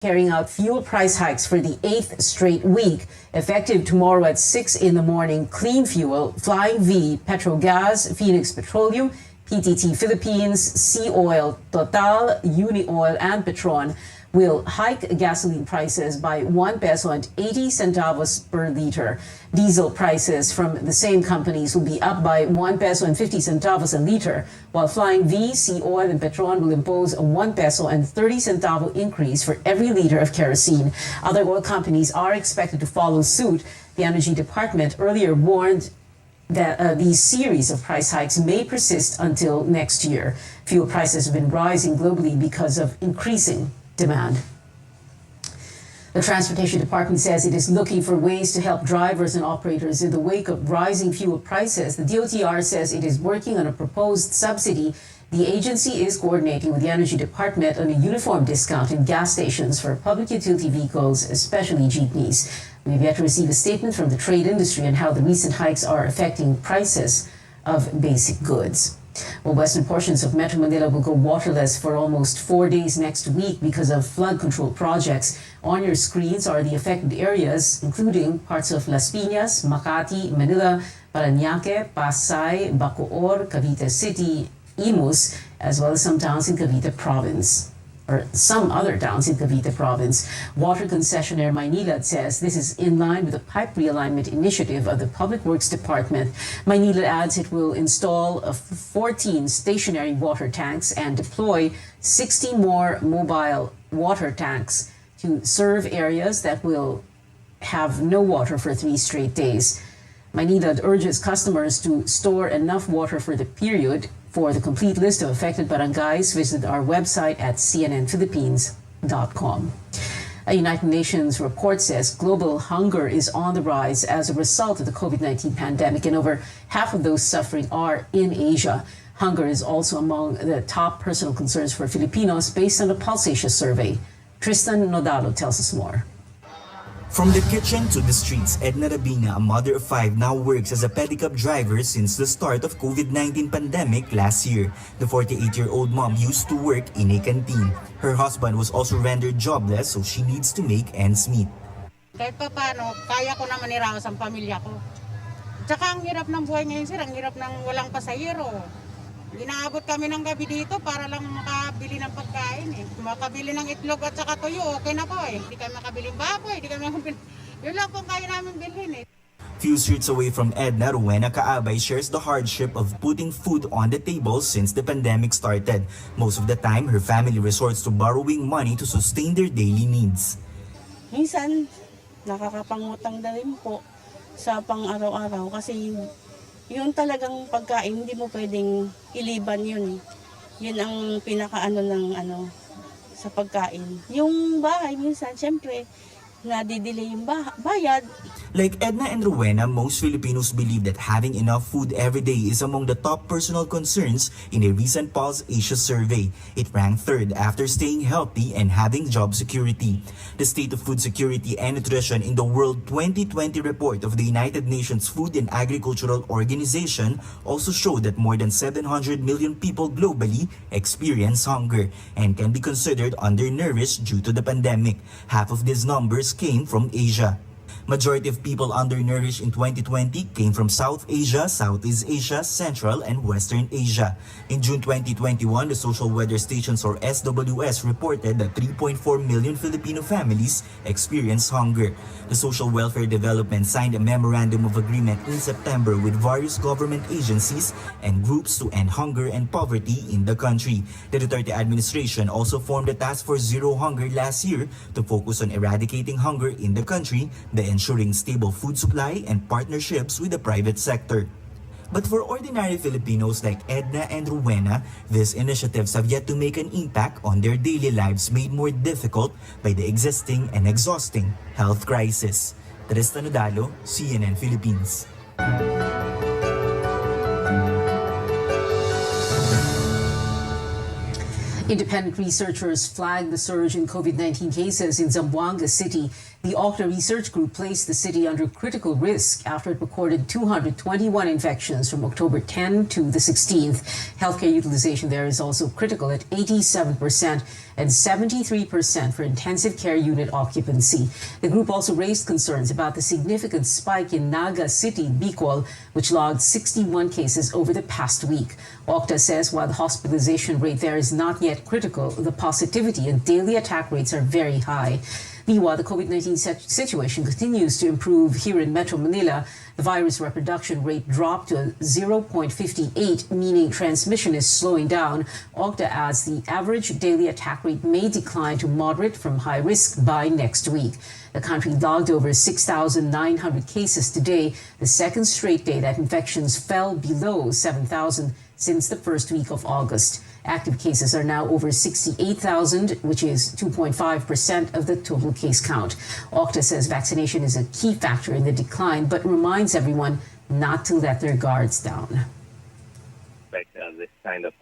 carrying out fuel price hikes for the 8th straight week. Effective tomorrow at 6 in the morning, Clean Fuel, Flying V, Petrogas, Phoenix Petroleum, PTT Philippines, Sea Oil, Total, Unioil, and Petron will hike gasoline prices by 1 peso and 80 centavos per liter. Diesel prices from the same companies will be up by 1 peso and 50 centavos a liter, while Flying V, Sea Oil, and Petron will impose a 1 peso and 30 centavo increase for every liter of kerosene. Other oil companies are expected to follow suit. The Energy Department earlier warned that these series of price hikes may persist until next year. Fuel prices have been rising globally because of increasing demand. The Transportation Department says it is looking for ways to help drivers and operators in the wake of rising fuel prices. The DOTR says it is working on a proposed subsidy. The agency is coordinating with the Energy Department on a uniform discount in gas stations for public utility vehicles, especially jeepneys. We have yet to receive a statement from the trade industry on how the recent hikes are affecting prices of basic goods. Well, western portions of Metro Manila will go waterless for almost 4 days next week because of flood control projects. On your screens are the affected areas, including parts of Las Piñas, Makati, Manila, Parañaque, Pasay, Bacoor, Cavite City, Imus, as well as some towns in Cavite Province. Or some other towns in Cavite Province. Water concessionaire Maynilad says this is in line with the pipe realignment initiative of the Public Works Department. Maynilad adds it will install 14 stationary water tanks and deploy 60 more mobile water tanks to serve areas that will have no water for 3 straight days. Maynilad urges customers to store enough water for the period. For the complete list of affected barangays, visit our website at cnnphilippines.com. A United Nations report says global hunger is on the rise as a result of the COVID-19 pandemic, and over half of those suffering are in Asia. Hunger is also among the top personal concerns for Filipinos based on a Pulse Asia survey. Tristan Nodalo tells us more. From the kitchen to the streets, Edna Rabina, a mother of 5, now works as a pedicab driver since the start of COVID-19 pandemic last year. The 48-year-old mom used to work in a canteen. Her husband was also rendered jobless, so she needs to make ends meet. Kahit pa paano, kaya ko naman iraos ang pamilya ko. Tsaka ang hirap ng buhay ngayon, sir, ang hirap ng walang pasahero. Inaabot kami ng gabi dito para lang makabili ng pagkain eh. Makabili ng itlog at saka tuyo, okay na po eh. Hindi kami makabili ng baboy, hindi kami makabili. Yun lang po kaya namin bilhin eh. Few streets away from Edna, Rowena Kaabay shares the hardship of putting food on the table since the pandemic started. Most of the time, her family resorts to borrowing money to sustain their daily needs. Minsan, nakakapangutang na rin po sa pang-araw-araw kasi yung talagang pagkain, hindi mo pwedeng iliban yun. Yun ang pinakaano ng sa pagkain. Yung bahay, minsan, syempre, nadidelay yung bayad. Like Edna and Rowena, most Filipinos believe that having enough food every day is among the top personal concerns in a recent Pulse Asia survey. It ranked 3rd after staying healthy and having job security. The State of Food Security and Nutrition in the World 2020 report of the United Nations Food and Agricultural Organization also showed that more than 700 million people globally experience hunger and can be considered undernourished due to the pandemic. Half of these numbers came from Asia. Majority of people undernourished in 2020 came from South Asia, Southeast Asia, Central, and Western Asia. In June 2021, the Social Weather Stations or SWS reported that 3.4 million Filipino families experienced hunger. The Social Welfare Development signed a memorandum of agreement in September with various government agencies and groups to end hunger and poverty in the country. The Duterte administration also formed a task for Zero Hunger last year to focus on eradicating hunger in the country, ensuring stable food supply and partnerships with the private sector. But for ordinary Filipinos like Edna and Rowena, these initiatives have yet to make an impact on their daily lives made more difficult by the existing and exhausting health crisis. Tristan Nodalo, CNN Philippines. Independent researchers flagged the surge in COVID-19 cases in Zamboanga City. The Okta Research Group placed the city under critical risk after it recorded 221 infections from October 10 to the 16th. Healthcare utilization there is also critical at 87% and 73% for intensive care unit occupancy. The group also raised concerns about the significant spike in Naga City, Bicol, which logged 61 cases over the past week. Okta says while the hospitalization rate there is not yet critical, the positivity and daily attack rates are very high. Meanwhile, the COVID-19 situation continues to improve here in Metro Manila. The virus reproduction rate dropped to 0.58, meaning transmission is slowing down. Okta adds the average daily attack rate may decline to moderate from high risk by next week. The country logged over 6,900 cases today, the second straight day that infections fell below 7,000 since the first week of August. Active cases are now over 68,000, which is 2.5% of the total case count. Okta says vaccination is a key factor in the decline, but reminds everyone not to let their guards down. Like this kind of,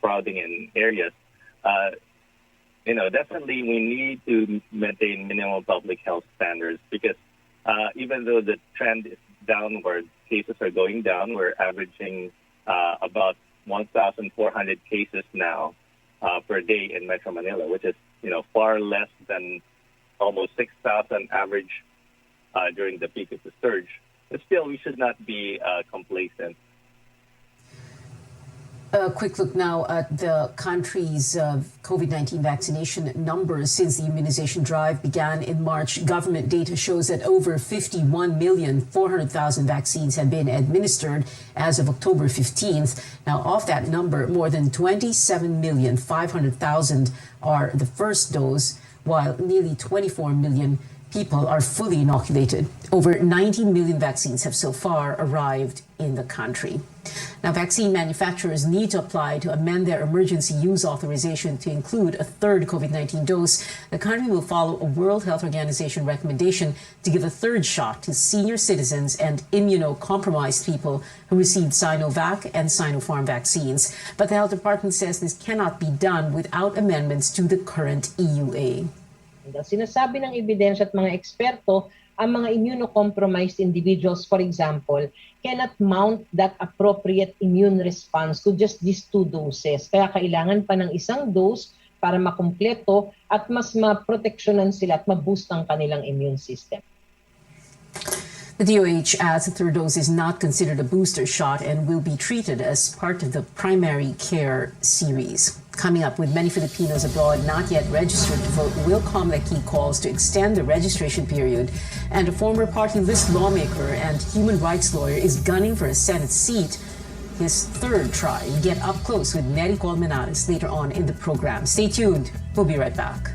crowding in areas. Definitely we need to maintain minimum public health standards because even though the trend is downward, cases are going down. We're averaging about 1,400 cases now per day in Metro Manila, which is far less than almost 6,000 average during the peak of the surge. But still, we should not be complacent. A quick look now at the country's COVID-19 vaccination numbers since the immunization drive began in March. Government data shows that over 51,400,000 vaccines have been administered as of October 15th. Now, of that number, more than 27,500,000 are the first dose, while nearly 24 million people are fully inoculated. Over 19 million vaccines have so far arrived in the country. Now, vaccine manufacturers need to apply to amend their emergency use authorization to include a third COVID-19 dose. The country will follow a World Health Organization recommendation to give a third shot to senior citizens and immunocompromised people who received Sinovac and Sinopharm vaccines. But the health department says this cannot be done without amendments to the current EUA. Sinasabi ng ebidensya at mga eksperto, ang mga immunocompromised individuals, for example, cannot mount that appropriate immune response to just these 2 doses. Kaya kailangan pa ng isang dose para makumpleto at mas maproteksyonan sila at maboost ang kanilang immune system. The DOH adds the third dose is not considered a booster shot and will be treated as part of the primary care series. Coming up, with many Filipinos abroad not yet registered to vote, will COMELEC calls to extend the registration period. And a former party list lawmaker and human rights lawyer is gunning for a Senate seat. His third try. We get up close with Nery Colmenares later on in the program. Stay tuned. We'll be right back.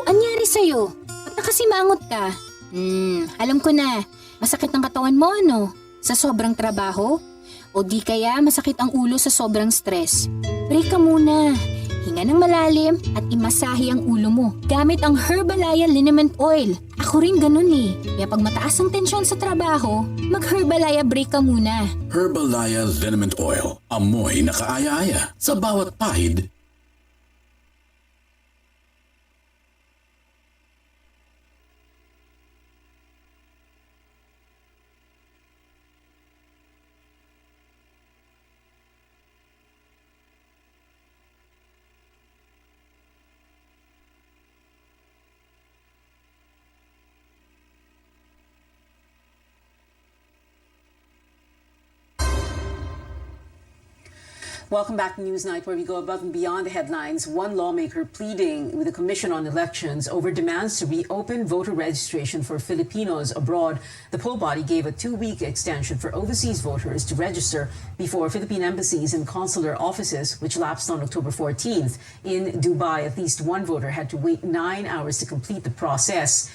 Anyari sa'yo? Ba't nakasimangot ka? Alam ko na. Masakit ang katawan mo, ano? Sa sobrang trabaho? O di kaya masakit ang ulo sa sobrang stress? Break ka muna. Hinga ng malalim at imasahe ang ulo mo gamit ang Herbalaya Liniment Oil. Ako rin ganun eh. Kaya pag mataas ang tensyon sa trabaho, mag-Herbalaya break ka muna. Herbalaya Liniment Oil. Amoy na kaaya-aya sa bawat pahid. Welcome back to Newsnight, where we go above and beyond the headlines. One lawmaker pleading with the Commission on Elections over demands to reopen voter registration for Filipinos abroad. The poll body gave a 2-week extension for overseas voters to register before Philippine embassies and consular offices, which lapsed on October 14th. In Dubai, at least one voter had to wait 9 hours to complete the process.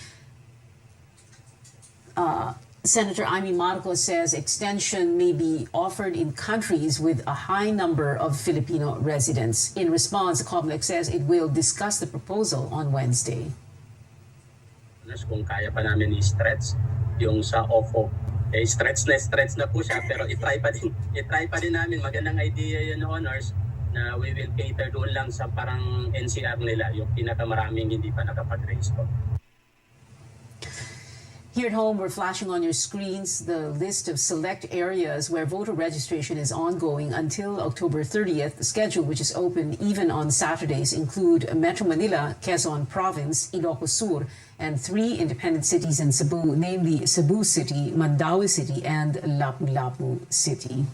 Senator Amy Marcos says extension may be offered in countries with a high number of Filipino residents. In response, the COMELEC says it will discuss the proposal on Wednesday. Kung kaya pa namin i-stretch yung sa OFO. Stretch na po siya, pero i-try pa din namin. Magandang idea yun, Honors, na we will cater doon lang sa parang NCR nila, yung pinakamaraming hindi pa nakapag-raise po. Here at home, we're flashing on your screens the list of select areas where voter registration is ongoing until October 30th. The schedule, which is open even on Saturdays, include Metro Manila, Quezon Province, Ilocos Sur, and 3 independent cities in Cebu, namely Cebu City, Mandaue City, and Lapu-Lapu City.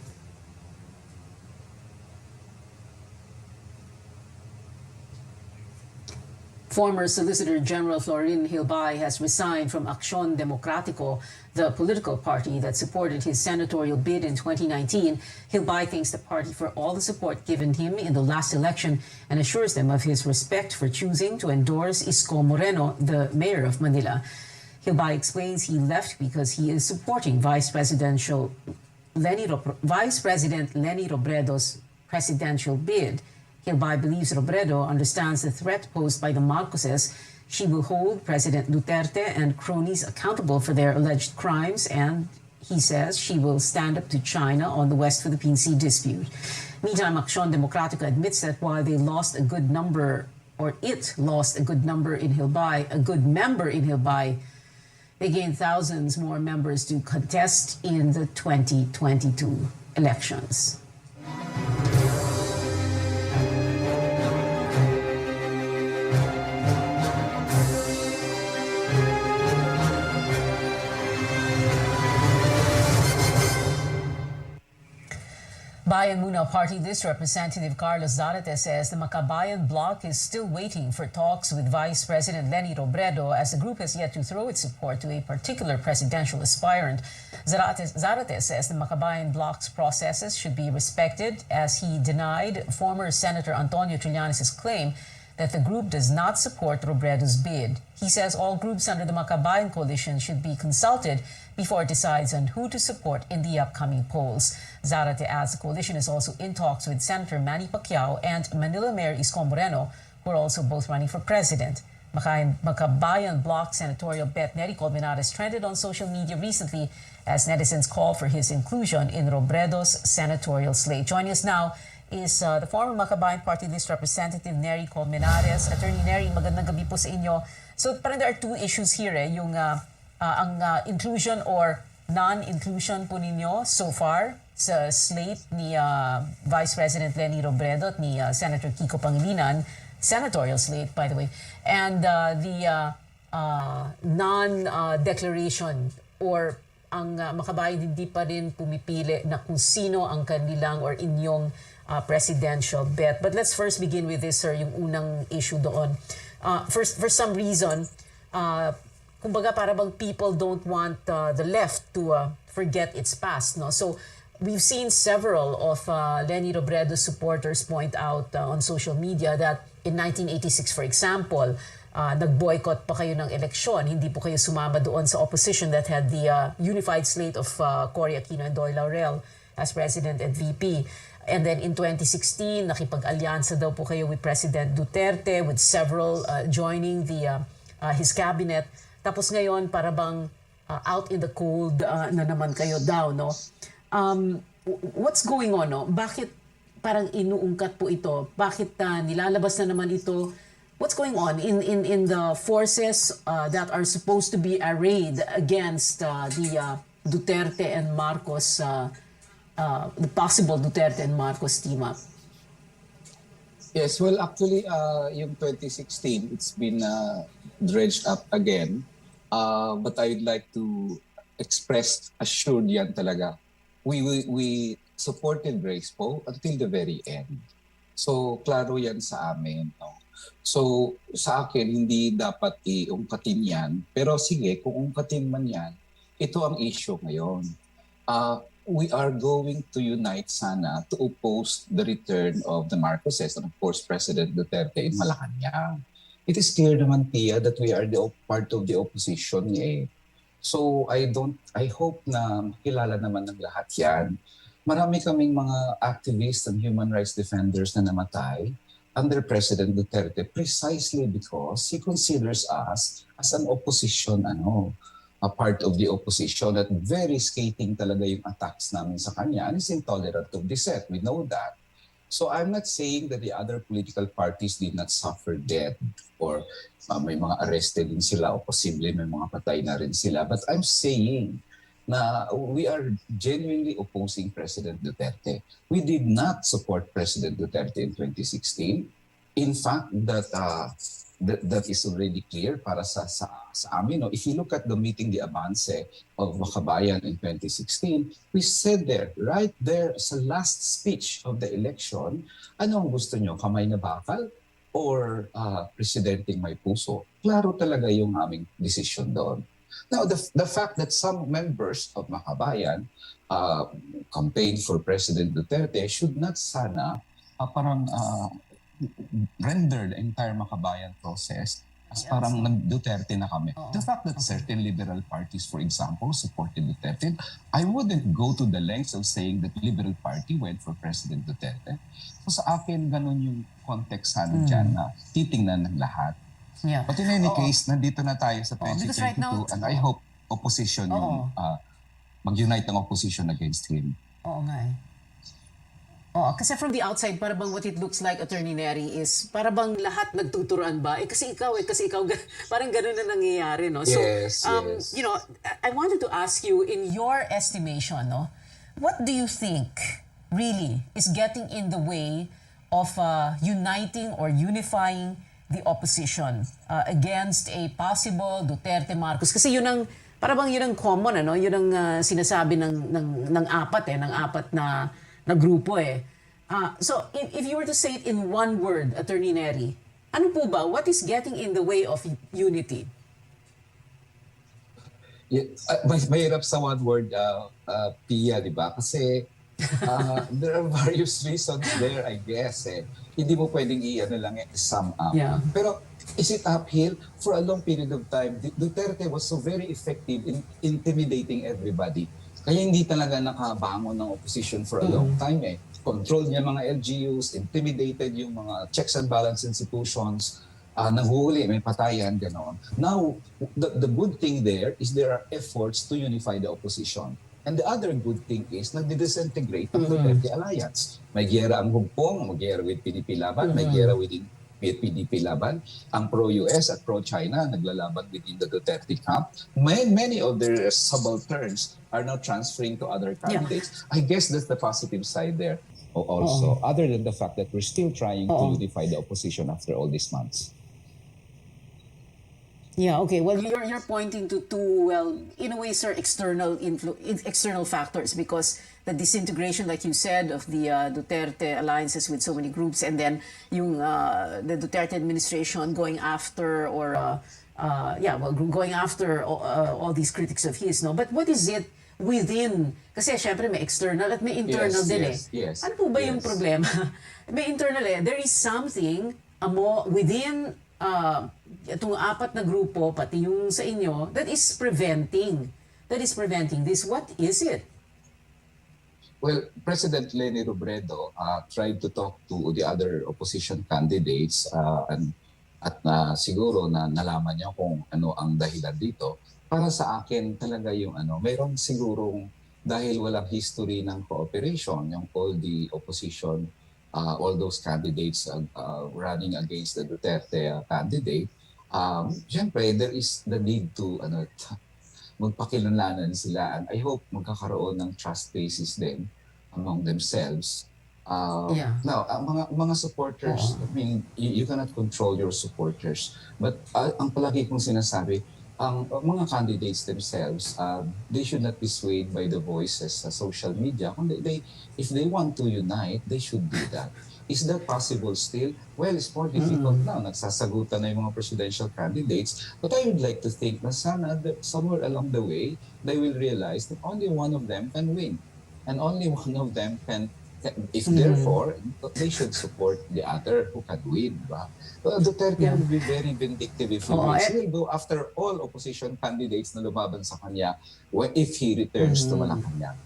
Former Solicitor General Florin Hilbay has resigned from Acción Democrático, the political party that supported his senatorial bid in 2019. Hilbay thanks the party for all the support given him in the last election and assures them of his respect for choosing to endorse Isko Moreno, the mayor of Manila. Hilbay explains he left because he is supporting Vice President Leni Robredo's presidential bid. Hilbay believes Robredo understands the threat posed by the Marcoses. She will hold President Duterte and cronies accountable for their alleged crimes, and he says she will stand up to China on the West Philippine Sea dispute. Meantime, Acción Democrática admits that while they lost a good number, or it lost a good member in Hilbay, they gained thousands more members to contest in the 2022 elections. Bayan Muna Party List Representative Carlos Zarate says the Makabayan bloc is still waiting for talks with Vice President Leni Robredo as the group has yet to throw its support to a particular presidential aspirant. Zarate says the Makabayan bloc's processes should be respected as he denied former Senator Antonio Trillanes' claim that the group does not support Robredo's bid. He says all groups under the Makabayan coalition should be consulted before it decides on who to support in the upcoming polls. Zarate adds the coalition is also in talks with Senator Manny Pacquiao and Manila Mayor Isko Moreno, who are also both running for president. Makabayan bloc senatorial bet Nery Colmenares trended on social media recently as netizens call for his inclusion in Robredo's senatorial slate. Joining us now is the former Makabayan Party List Representative Nery Colmenares. Attorney Nery, magandang gabi po sa inyo. So parang there are two issues here, yung ang inclusion or non-inclusion po ninyo so far sa slate ni Vice President Leni Robredo at ni Senator Kiko Pangilinan, senatorial slate by the way, and the non-declaration or ang Makabayan hindi pa rin pumipili na kung sino ang kanilang or inyong presidential bet. But let's first begin with this, sir, yung unang issue doon. First, for some reason, kumbaga para bang people don't want the left to forget its past, no? So we've seen several of Leni Robredo's supporters point out on social media that in 1986, for example, nag-boycott pa kayo ng eleksyon. Hindi po kayo sumama doon sa opposition that had the unified slate of Cory Aquino and Doy Laurel as president and VP. And then in 2016, nakipag-alyansa daw po kayo with President Duterte, with several joining his cabinet. Tapos ngayon, para bang out in the cold na naman kayo daw, no? What's going on, no? Bakit parang inuungkat po ito? Bakit nilalabas na naman ito? What's going on in the forces that are supposed to be arrayed against the Duterte and Marcos, the possible Duterte and Marcos team up? Yes, well, actually, yung 2016, it's been dredged up again. But I'd like to express assured yan talaga. We supported Grace Poe until the very end. So, klaro yan sa amin. No? So, sa akin, hindi dapat iungkatin yan. Pero sige, kung ungkatin man yan, ito ang issue ngayon. We are going to unite sana to oppose the return of the Marcoses and of course President Duterte in Malacanang. It is clear naman, Pia, that we are the part of the opposition. So I hope na makilala naman ng lahat yan. Marami kaming mga activists and human rights defenders na namatay under President Duterte precisely because he considers us as an opposition, a part of the opposition, at very scathing talaga yung attacks namin sa kanya, and is intolerant of dissent. We know that. So I'm not saying that the other political parties did not suffer death or may mga arrested din sila o posible may mga patay na rin sila. But I'm saying na we are genuinely opposing President Duterte. We did not support President Duterte in 2016. In fact, that is already clear para sa amin. No? If you look at the meeting, the Avance of Makabayan in 2016, we said there, right there sa last speech of the election, ano ang gusto nyo? Kamay na bakal or presidenteng may puso? Klaro talaga yung aming decision doon. Now, the fact that some members of Makabayan campaigned for President Duterte should not sana render the entire Makabayan process as parang nag-Duterte na kami. The fact that certain liberal parties, for example, supported Duterte, I wouldn't go to the lengths of saying that Liberal Party went for President Duterte. So sa akin, ganun yung context sana dyan na titingnan ng lahat. Yeah. But in any case, nandito na tayo sa 2022 because right now, and I hope opposition yung mag-unite ng opposition against him. Oo nga eh. Kasi from the outside, para bang what it looks like, Attorney Neri, is para bang lahat nagtuturuan ba? Kasi ikaw, parang ganun na nangyayari, no? So, Yes. you know, I wanted to ask you, in your estimation, no, what do you think really is getting in the way of uniting or unifying the opposition against a possible Duterte Marcos? Kasi yun ang parang yun ang common, ano? Yun ang sinasabi ng apat na grupo eh. So if you were to say it in one word, Attorney Neri, ano po ba? What is getting in the way of unity? Mahirap sa one word, Pia, di ba? Kasi there are various reasons there, I guess. Hindi mo pwedeng i-sum up. Yeah. Pero is it uphill? For a long period of time, Duterte was so very effective in intimidating everybody. Kaya hindi talaga nakabangon ng opposition for a long time. Control niya mga LGUs, intimidated yung mga checks and balance institutions, nahuhuli, may patayan, gano'n. Now, the good thing there is there are efforts to unify the opposition. And the other good thing is nagdi-disintegrate ang Duterte Alliance. May giyera ang Hugpong, may giyera with PDP Laban, may giyera within PDP Laban. Ang pro-US at pro-China naglalaban within the Duterte camp. Many of their subalterns are now transferring to other candidates. I guess that's the positive side there also, other than the fact that we're still trying to unify the opposition after all these months. Yeah, okay. Well, you're pointing to two, well, in a way, sir, external factors, because the disintegration, like you said, of the Duterte alliances with so many groups, and then yung the Duterte administration going after going after all these critics of his, no? But what is it within? Kasi syempre may external at may internal din Yes. Ano po ba yung problema? May internal There is something within itong apat na grupo, pati yung sa inyo, that is preventing this. What is it? Well, President Leni Robredo tried to talk to the other opposition candidates at siguro na nalaman niya kung ano ang dahilan dito. Para sa akin talaga yung mayroong sigurong dahil walang history ng cooperation, yung all the opposition, all those candidates running against the Duterte candidate, siyempre there is the need to magpakilanlanan sila, and I hope magkakaroon ng trust basis din among themselves. Now, mga supporters, I mean, you cannot control your supporters, but ang palagi kong sinasabi, ang mga candidates themselves, they should not be swayed by the voices sa social media. If they want to unite, they should do that. Is that possible still? Well, it's more difficult now. Nagsasagutan na yung mga presidential candidates. But I would like to think na sana somewhere along the way, they will realize that only one of them can win. And only one of them can if therefore, they should support the other who can win, ba? Duterte will be very vindictive if he wins. He will go after all opposition candidates na lumaban sa kanya if he returns to Malacanang.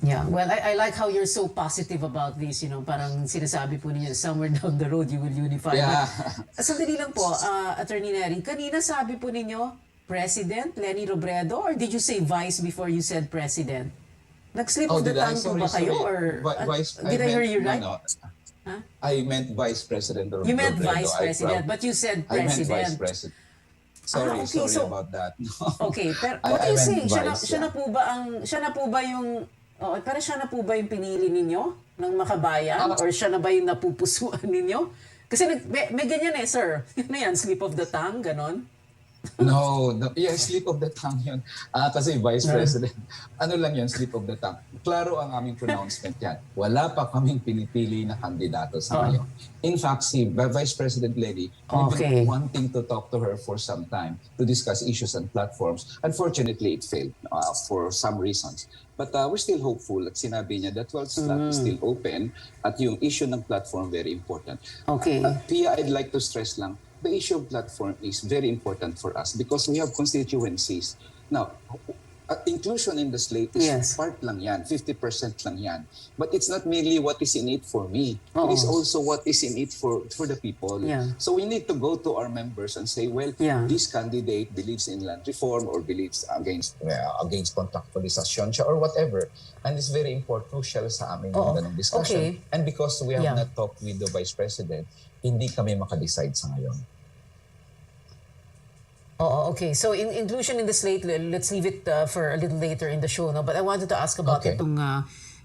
Yeah, well, I like how you're so positive about this, parang sinasabi po ninyo, somewhere down the road you will unify. Yeah. But, sandali lang po, Attorney Neri, kanina sabi po ninyo, President Leni Robredo, or did you say Vice before you said President? Nag-slip of the tongue po ba kayo? Or, did I hear you right? Huh? I meant Vice President Robredo. You meant Vice President, but you said President. I meant Vice President. Sorry, okay, sorry about that. Okay, pero what are you saying? Siya na po ba yung pinili ninyo ng makabayan? Or siya na ba yung napupusuan ninyo? Kasi may ganyan sir. Ano yan, slip of the tongue, ganon? No, yeah, slip of the tongue yun. Kasi Vice President, ano lang yun, slip of the tongue. Klaro ang aming pronouncement yan. Wala pa kaming pinipili na kandidato sa ngayon. In fact, si Vice President Leni, we've been wanting to talk to her for some time to discuss issues and platforms. Unfortunately, it failed for some reasons. But we're still hopeful at sinabi niya that while slot is still open at yung issue ng platform very important. Okay. Pia, I'd like to stress lang, the issue of platform is very important for us because we have constituencies. Now, inclusion in the slate is part lang yan, 50% lang yan. But it's not merely what is in it for me. It is also what is in it for the people. Yeah. So we need to go to our members and say, well, this candidate believes in land reform or believes against contractualization siya or whatever. And it's very important, crucial sa amin yung ganong discussion. And because we have not talked with the Vice President, hindi kami makadecided sa ngayon. Okay. So inclusion in the slate, let's leave it for a little later in the show. No? But I wanted to ask about itong,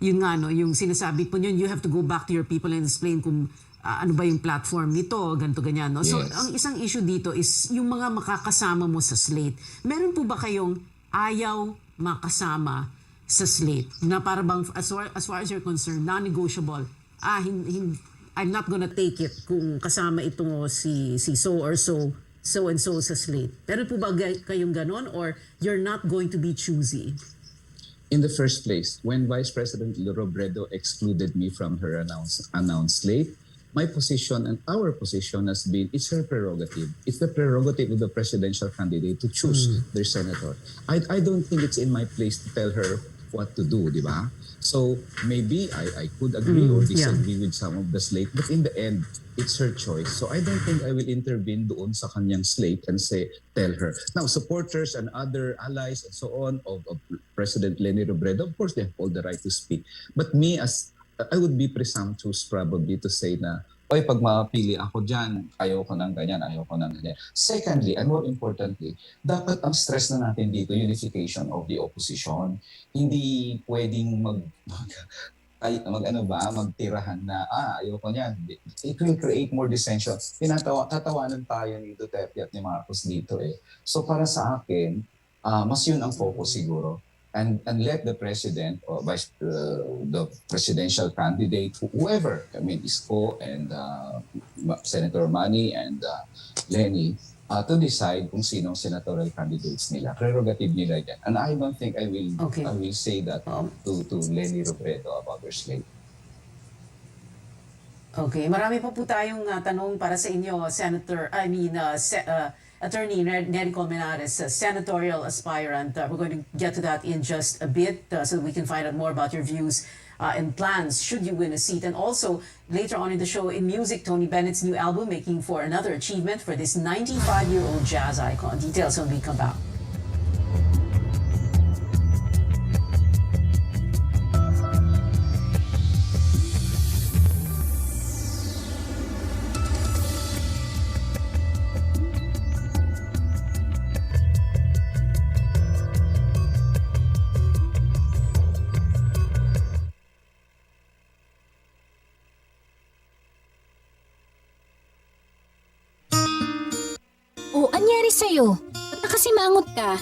yung sinasabi po yun, you have to go back to your people and explain kung ano ba yung platform nito, ganito, ganyan. No? So ang isang issue dito is yung mga makakasama mo sa slate. Meron po ba kayong ayaw makasama sa slate? Na para bang, as far as you're concerned, non-negotiable, I'm not gonna take it kung kasama ito si so or so and so sa slate. Pero po ba kayong ganon or you're not going to be choosy? In the first place, when Vice President Robredo excluded me from her announced slate, my position and our position has been, it's her prerogative. It's the prerogative of the presidential candidate to choose their senator. I don't think it's in my place to tell her what to do, di ba? So maybe I could agree or disagree with some of the slate, but in the end, it's her choice. So I don't think I will intervene doon sa kanyang slate and tell her. Now, supporters and other allies and so on of President Leni Robredo, of course, they have all the right to speak. But me, I would be presumptuous probably to say na, oy, pag mapili ako dyan, ayoko ng ganyan. Secondly, and more importantly, dapat ang stress na natin dito, unification of the opposition. Hindi pwedeng magtirahan na, ayoko niyan. It will create more dissension. Tatawanan tayo ni Duterte at ni Marcos dito So para sa akin, mas yun ang focus siguro. And let the president or the presidential candidate, whoever, Isko and Senator Manny and Leni, to decide kung sinong senatorial candidates nila. Prerogative nila yan. And I don't think I will say that to Leni Robredo about her slate. Okay, marami pa po tayong tanong para sa inyo, Attorney Nery Colmenares, senatorial aspirant. We're going to get to that in just a bit so that we can find out more about your views and plans should you win a seat. And also, later on in the show, in music, Tony Bennett's new album, making for another achievement for this 95-year-old jazz icon. Details when we come back. Anyari sa'yo? Ba't nakasimangot ka?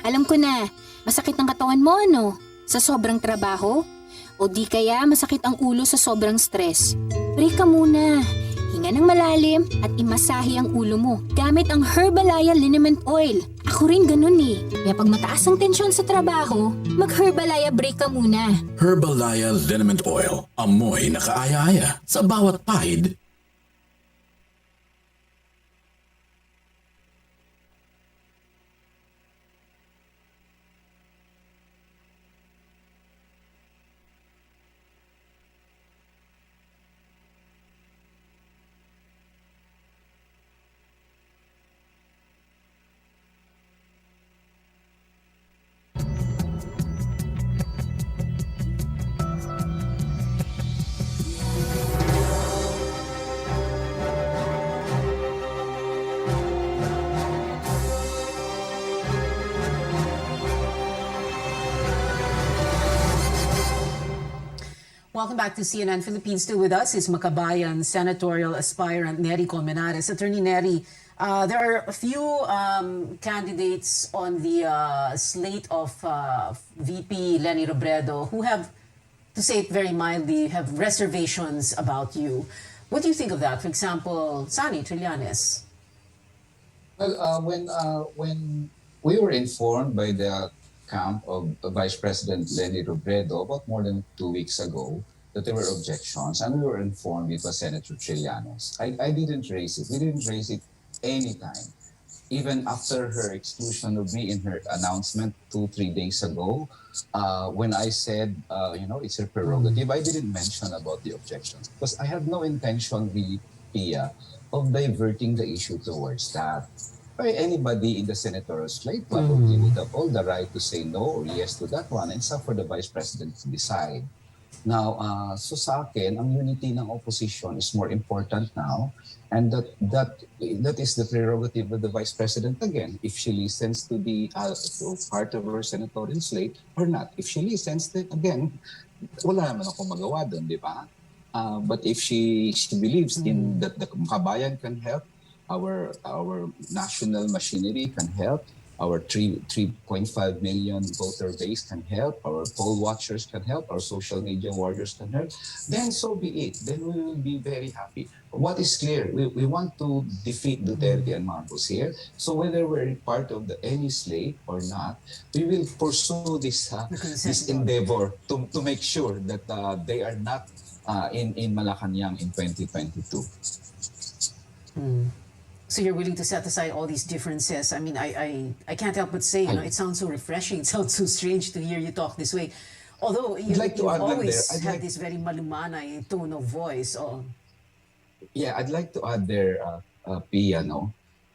Alam ko na. Masakit ang katawan mo, ano? Sa sobrang trabaho? O di kaya masakit ang ulo sa sobrang stress? Break ka muna. Hinga ng malalim at imasahe ang ulo mo gamit ang Herbalaya Liniment Oil. Ako rin ganun eh. Kaya pag mataas ang tensyon sa trabaho, mag-Herbalaya break ka muna. Herbalaya Liniment Oil. Amoy na kaaya-aya sa bawat pahid. Welcome back to CNN Philippines. Still with us is Makabayan senatorial aspirant Neri Colmenares. Attorney Neri, there are a few candidates on the slate of VP Leni Robredo who have, to say it very mildly, have reservations about you. What do you think of that? For example, Sani Trillanes. Well, when we were informed by the camp of Vice President Leni Robredo about more than 2 weeks ago that there were objections, and we were informed it was Senator Trillanes. I didn't raise it. We didn't raise it anytime. Even after her exclusion of me in her announcement 2-3 days ago, when I said, it's her prerogative, I didn't mention about the objections because I had no intention, really, Pia, of diverting the issue towards that. Anybody in the senatorial slate probably would have all the right to say no or yes to that one, and it's up for the Vice President to decide. Now, so sa akin, ang unity ng opposition is more important now, and that is the prerogative of the Vice President again, if she listens to the part of her senatorial slate or not. If she listens, then again, wala naman akong magawa doon, di ba? But if she believes in that the Makabayan can help, our national machinery can help, our 3.5 million voter base can help, our poll watchers can help, our social media warriors can help, then so be it. Then we will be very happy. What is clear, we want to defeat Duterte and Marcos here. So whether we're part of any slate or not, we will pursue this endeavor to make sure that they are not in Malacanang in 2022. So you're willing to set aside all these differences. I mean, I can't help but say, it sounds so refreshing. It sounds so strange to hear you talk this way. Although you've always had this very malumanay tone of voice. Yeah, I'd like to add there, Pia,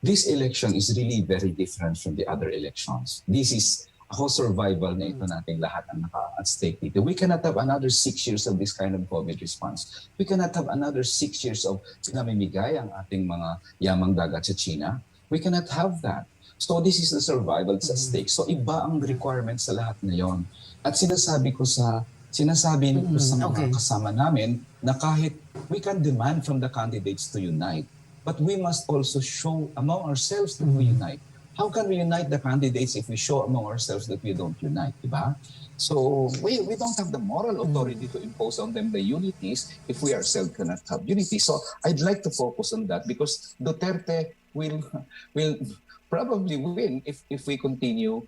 this election is really very different from the other elections. This is ako survival na ito nating lahat ang naka-at-stake dito. We cannot have another 6 years of this kind of COVID response. We cannot have another 6 years of pinamimigay ang ating mga yamang dagat sa China. We cannot have that. So this is the survival at stake. So iba ang requirements sa lahat ngayon. At sinasabi ko sa mga kasama namin na kahit we can demand from the candidates to unite, but we must also show among ourselves that we unite. How can we unite the candidates if we show among ourselves that we don't unite, diba? So we don't have the moral authority to impose on them the unities if we ourselves cannot have unity. So I'd like to focus on that because Duterte will probably win if we continue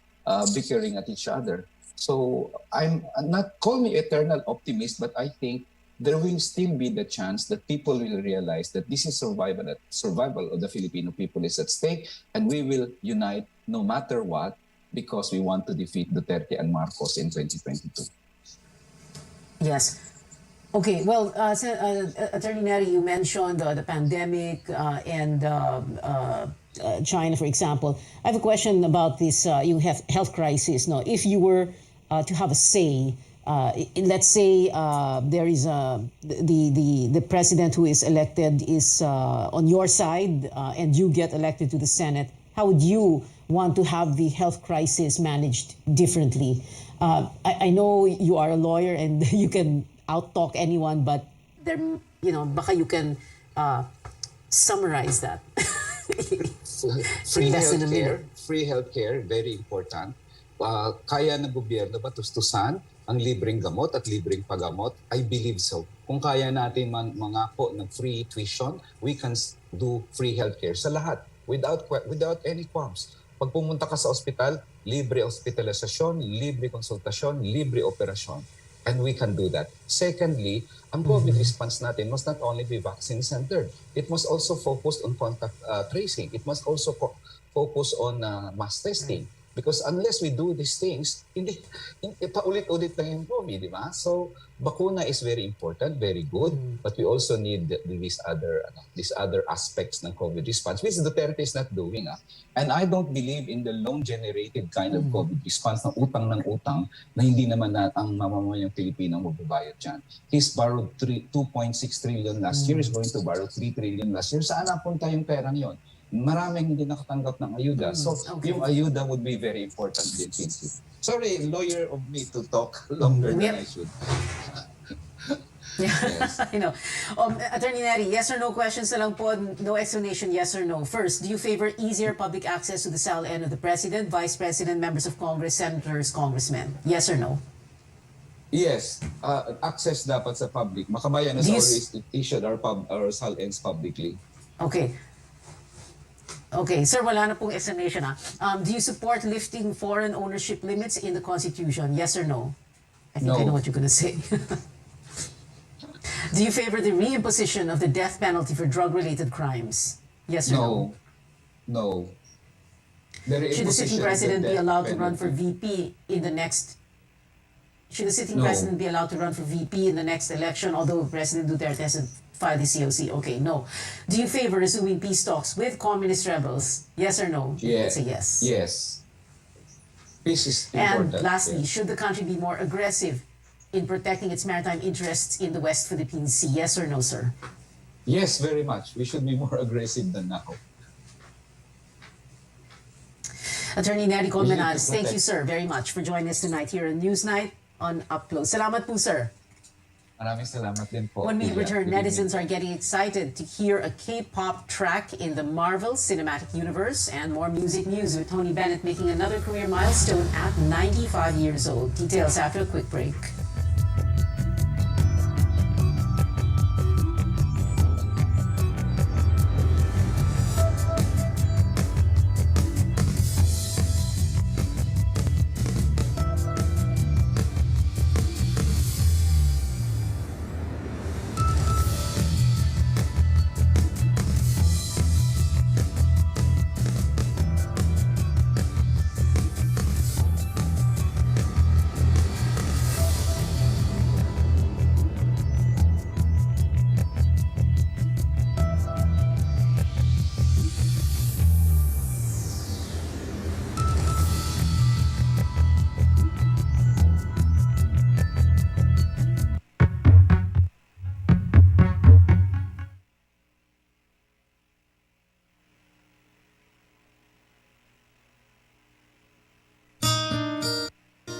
bickering at each other. So I'm not, call me eternal optimist, but I think there will still be the chance that people will realize that this is survival of the Filipino people is at stake, and we will unite no matter what because we want to defeat Duterte and Marcos in 2022. Yes. Okay, well, Attorney Neri, you mentioned the pandemic and China, for example. I have a question about this health crisis. Now, if you were to have a say, let's say there is the president who is elected is on your side and you get elected to the Senate, how would you want to have the health crisis managed differently? I know you are a lawyer and you can out-talk anyone, but there, baka you can summarize that. Free healthcare, very important. Kaya ng gobyerno ba tustusan ang libreng gamot at libreng paggamot? I believe so. Kung kaya natin mangako ng free tuition, we can do free healthcare sa lahat without any qualms. Pag pumunta ka sa ospital, libre hospitalisasyon, libre konsultasyon, libre operasyon. And we can do that. Secondly, ang COVID response natin must not only be vaccine-centered. It must also focus on contact tracing. It must also focus on mass testing. Because unless we do these things, hindi paulit-ulit lang yung COVID, di ba? So, bakuna is very important, very good, but we also need these other aspects ng COVID response, which Duterte is not doing. And I don't believe in the loan-generated kind of COVID response ng utang na hindi naman ang mamamayang Pilipino magbabayad dyan. He's borrowed 2.6 trillion last year, he's going to borrow 3 trillion last year. Saan napunta yung perang yon? Maraming hindi nakatanggap ng ayuda. So, yung ayuda would be very important din. Sorry, lawyer of me to talk longer than I should. Yes. I know. Attorney Neri, yes or no questions na lang po, no explanation, yes or no. First, do you favor easier public access to the SAL-N of the President, Vice President, members of Congress, Senators, Congressmen? Yes or no? Yes, access dapat sa public. Makabayan has always issued our SAL-Ns publicly. Okay. Okay, sir, wala na pong explanation. Do you support lifting foreign ownership limits in the Constitution? Yes or no? I think I know what you're going to say. Do you favor the reimposition of the death penalty for drug-related crimes? Yes or no? No. Should the sitting president be allowed to run for VP in the next? Should the sitting president be allowed to run for VP in the next election? Although President Duterte hasn't filed the COC. Okay, no. Do you favor resuming peace talks with communist rebels? Yes or no? Yes. It's a yes. Yes. Peace is important. And lastly, should the country be more aggressive in protecting its maritime interests in the West Philippine Sea? Yes or no, sir? Yes, very much. We should be more aggressive than now. Attorney Neri Colmenares, thank you, sir, very much for joining us tonight here on Newsnight on Up Close. Salamat po, sir. Maraming salamat din po. When we Ilya. return, Good netizens evening. are getting excited to hear a K-pop track in the Marvel Cinematic Universe, and more music news with Tony Bennett making another career milestone at 95 years old. Details after a quick break.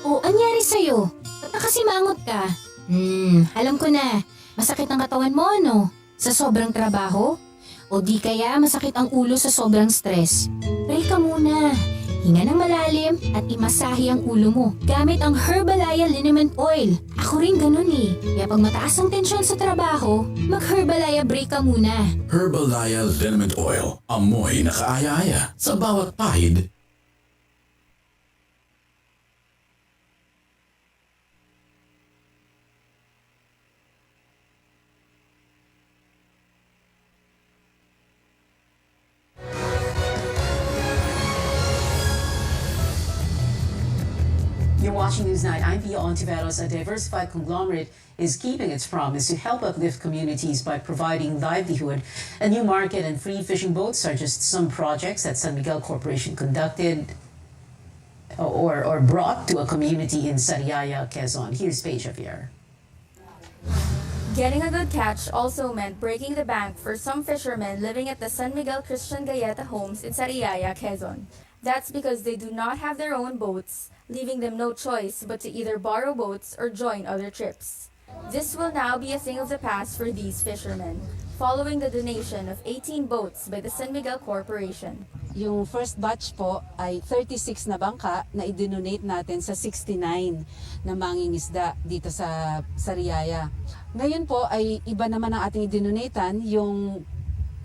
O, anyari sa'yo? Ba't nakasimangot ka? Alam ko na. Masakit ang katawan mo, ano? Sa sobrang trabaho? O di kaya masakit ang ulo sa sobrang stress? Pray ka muna. Hinga ng malalim at imasahe ang ulo mo gamit ang Herbalaya Liniment Oil. Ako rin ganun eh. Kaya pag mataas ang tensyon sa trabaho, mag-Herbalaya break ka muna. Herbalaya Liniment Oil. Amoy na kaaya-aya sa bawat pahid. You're watching Newsnight. I'm Pia Ontiveros. A diversified conglomerate is keeping its promise to help uplift communities by providing livelihood. A new market and free fishing boats are just some projects that San Miguel Corporation conducted or brought to a community in Sariaya, Quezon. Here's Paige Javier. Getting a good catch also meant breaking the bank for some fishermen living at the San Miguel Christian Galleta homes in Sariaya, Quezon. That's because they do not have their own boats, leaving them no choice but to either borrow boats or join other trips. This will now be a thing of the past for these fishermen, following the donation of 18 boats by the San Miguel Corporation. Yung first batch po ay 36 na bangka na i-donate natin sa 69 na mangingisda dito sa Sariaya. Ngayon po ay iba naman ang ating i-donatan, yung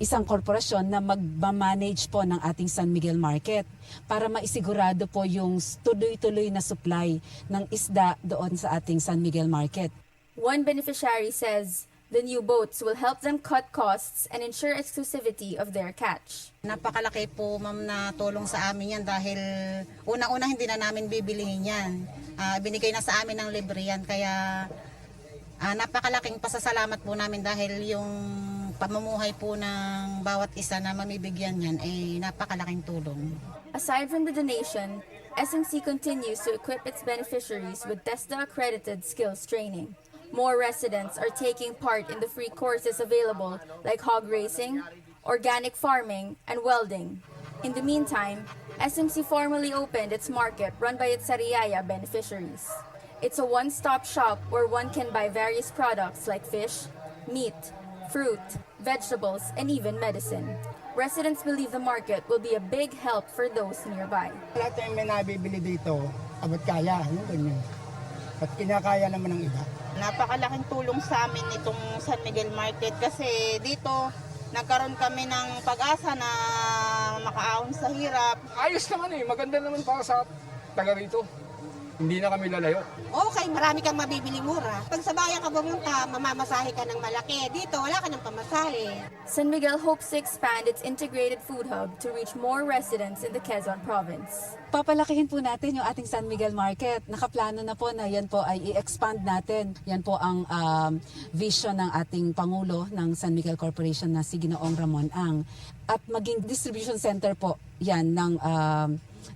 isang korporasyon na mag-manage po ng ating San Miguel Market para maisigurado po yung tuloy-tuloy na supply ng isda doon sa ating San Miguel Market. One beneficiary says the new boats will help them cut costs and ensure exclusivity of their catch. Napakalaki po ma'am na tulong sa amin yan dahil unang-una hindi na namin bibilihin yan. Binigay na sa amin ng libre yan kaya napakalaking pasasalamat po namin dahil yung pamumuhay po ng bawat isa na mamibigyan yan ay napakalaking tulong. Aside from the donation, SMC continues to equip its beneficiaries with TESDA-accredited skills training. More residents are taking part in the free courses available like hog racing, organic farming, and welding. In the meantime, SMC formally opened its market run by its Sariaya beneficiaries. It's a one-stop shop where one can buy various products like fish, meat, fruit, vegetables, and even medicine. Residents believe the market will be a big help for those nearby. Lahat yung may nabibili dito, abot kaya, yung ganyan. At kinakaya naman ng iba. Napakalaking tulong sa amin itong San Miguel Market kasi dito nagkaroon kami ng pag-asa na makaahon sa hirap. Ayos naman maganda naman para sa taga rito. Hindi na kami lalayo. Okay, marami kang mabibili mura. Pag sa bayan ka pumunta, mamamasahe ka ng malaki. Dito, wala ka ng pamasahe. San Miguel hopes to expand its integrated food hub to reach more residents in the Quezon province. Papalakihin po natin yung ating San Miguel Market. Nakaplano na po na yan po ay i-expand natin. Yan po ang vision ng ating Pangulo ng San Miguel Corporation na si Ginoong Ramon Ang. At maging distribution center po yan ng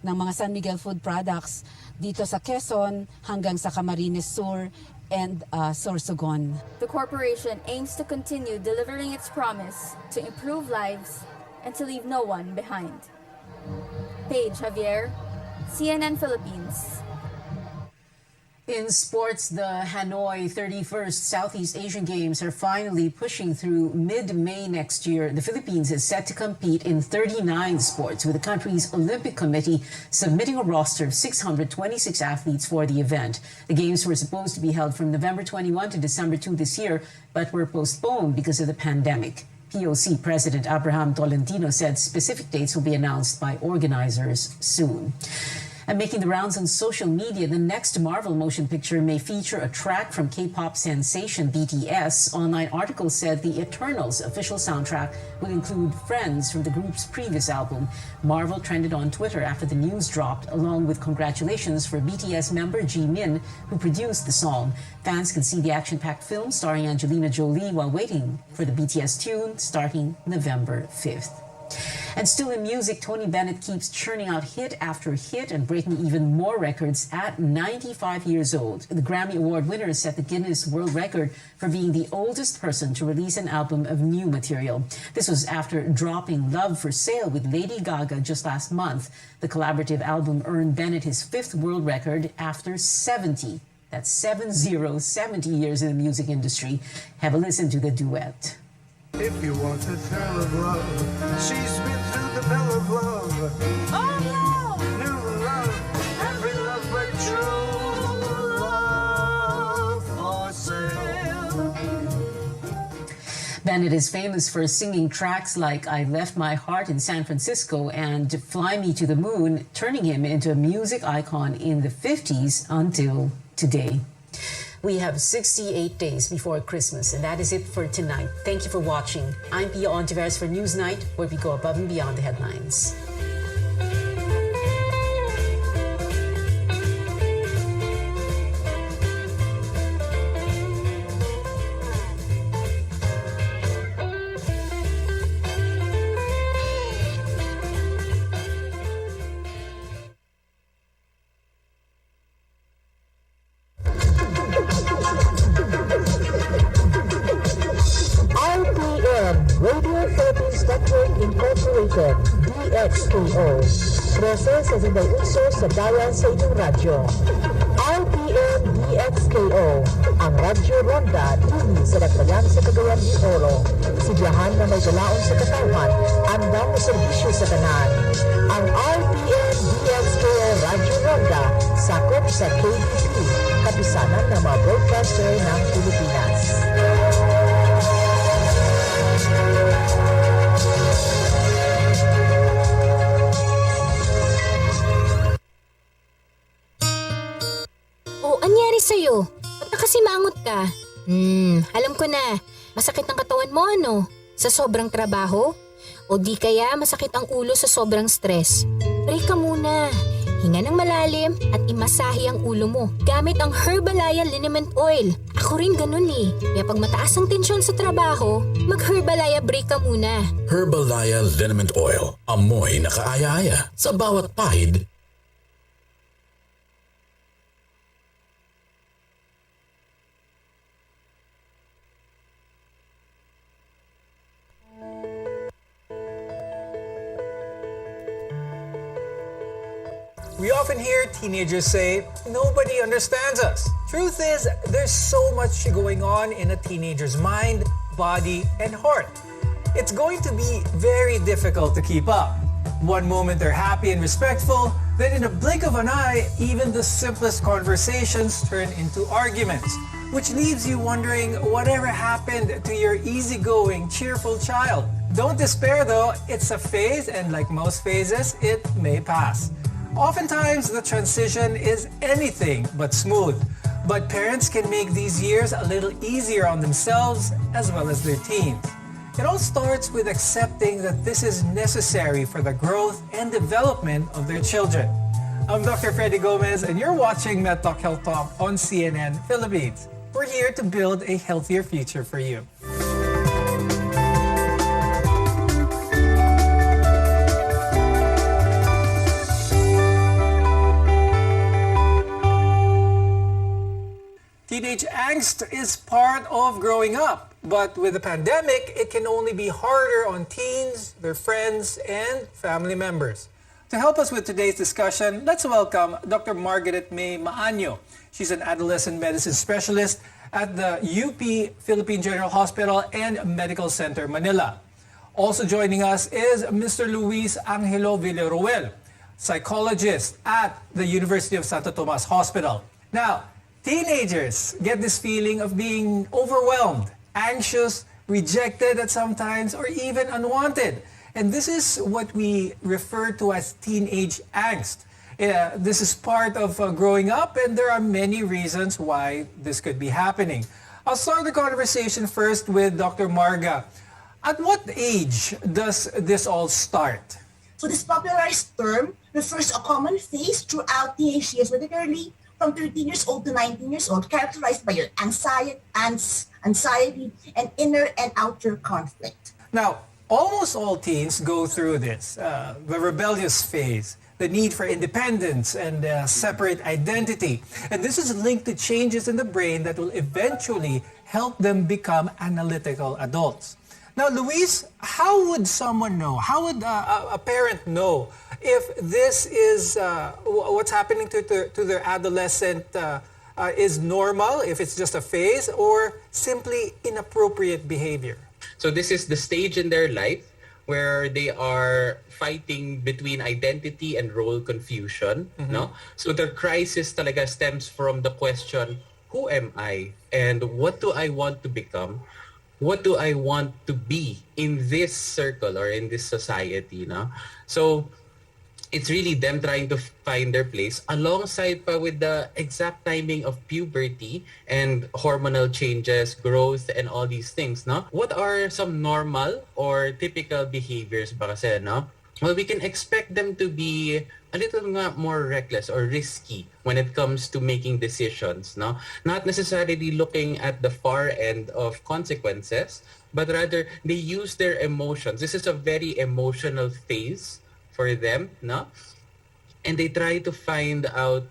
mga San Miguel food products dito sa Quezon hanggang sa Camarines Sur and Sorsogon. The corporation aims to continue delivering its promise to improve lives and to leave no one behind. Paige Javier, CNN Philippines. In sports, the Hanoi 31st Southeast Asian Games are finally pushing through mid-May next year. The Philippines is set to compete in 39 sports, with the country's Olympic Committee submitting a roster of 626 athletes for the event. The Games were supposed to be held from November 21 to December 2 this year, but were postponed because of the pandemic. POC President Abraham Tolentino said specific dates will be announced by organizers soon. And making the rounds on social media, the next Marvel motion picture may feature a track from K-pop sensation BTS. Online articles said the Eternals official soundtrack will include Friends from the group's previous album. Marvel trended on Twitter after the news dropped, along with congratulations for BTS member Jimin, who produced the song. Fans can see the action-packed film starring Angelina Jolie while waiting for the BTS tune starting November 5th. And still in music, Tony Bennett keeps churning out hit after hit and breaking even more records at 95 years old. The Grammy Award winner set the Guinness World Record for being the oldest person to release an album of new material. This was after dropping Love for Sale with Lady Gaga just last month. The collaborative album earned Bennett his 5th world record after 70. That's 70 years in the music industry. Have a listen to the duet. If you want the thrill of love, she's been through the bell of love. Oh no! New love, every love but true love for sale. Bennett is famous for singing tracks like I Left My Heart in San Francisco and Fly Me to the Moon, turning him into a music icon in the 50s until today. We have 68 days before Christmas, and that is it for tonight. Thank you for watching. I'm Pia Ontiveros for Newsnight, where we go above and beyond the headlines. Radio Philippines Network Incorporated, DXKO. 13 sa bayan sa inyong radyo. RPN DXKO, ang Radyo Ronda dini sa Dagdagan sa Cagayan de Oro. Sibiyahan na may galaon sa katawan, andang serbisyo sa tanan. Ang RPN DXKO Radyo Ronda sakop sa KBP, kapisanan ng mga broadcaster ng Pilipinas. kasi mangot ka? Alam ko na. Masakit ang katawan mo ano? Sa sobrang trabaho? O di kaya masakit ang ulo sa sobrang stress? Break ka muna. Hinga ng malalim at imasahe ang ulo mo gamit ang Herbalaya Liniment Oil. Ako rin ganun eh. Kaya pag mataas ang tensyon sa trabaho, mag-Herbalaya break ka muna. Herbalaya Liniment Oil. Amoy na kaaya-aya sa bawat pahid. We often hear teenagers say, nobody understands us. Truth is, there's so much going on in a teenager's mind, body, and heart. It's going to be very difficult to keep up. One moment they're happy and respectful, then in a blink of an eye, even the simplest conversations turn into arguments, which leaves you wondering whatever happened to your easygoing, cheerful child. Don't despair though, it's a phase, and like most phases, it may pass. Oftentimes, the transition is anything but smooth, but parents can make these years a little easier on themselves as well as their teens. It all starts with accepting that this is necessary for the growth and development of their children. I'm Dr. Freddy Gomez, and you're watching MedTalk Health Talk on CNN Philippines. We're here to build a healthier future for you. Teenage angst is part of growing up, but with the pandemic, it can only be harder on teens, their friends, and family members. To help us with today's discussion, let's welcome Dr. Margaret May Maanyo. She's an adolescent medicine specialist at the UP Philippine General Hospital and Medical Center, Manila. Also joining us is Mr. Luis Angelo Villaruel, psychologist at the University of Santo Tomas Hospital. Now, teenagers get this feeling of being overwhelmed, anxious, rejected at some times, or even unwanted. And this is what we refer to as teenage angst. This is part of growing up, and there are many reasons why this could be happening. I'll start the conversation first with Dr. Marga. At what age does this all start? So this popularized term refers to a common phase throughout teenage years, particularly from 13 years old to 19 years old, characterized by your anxiety, and inner and outer conflict. Now, almost all teens go through this, the rebellious phase, the need for independence and separate identity. And this is linked to changes in the brain that will eventually help them become analytical adults. Now, Luis, how would someone know? How would a parent know if this is what's happening to their adolescent is normal, if it's just a phase, or simply inappropriate behavior? So this is the stage in their life where they are fighting between identity and role confusion. No? So their crisis talaga stems from the question, who am I? And what do I want to become? What do I want to be in this circle or in this society? No? So it's really them trying to find their place alongside pa with the exact timing of puberty and hormonal changes, growth, and all these things. No? What are some normal or typical behaviors ba kasi, no? Well, we can expect them to be a little more reckless or risky when it comes to making decisions, no? Not necessarily looking at the far end of consequences, but rather they use their emotions. This is a very emotional phase for them, no? And they try to find out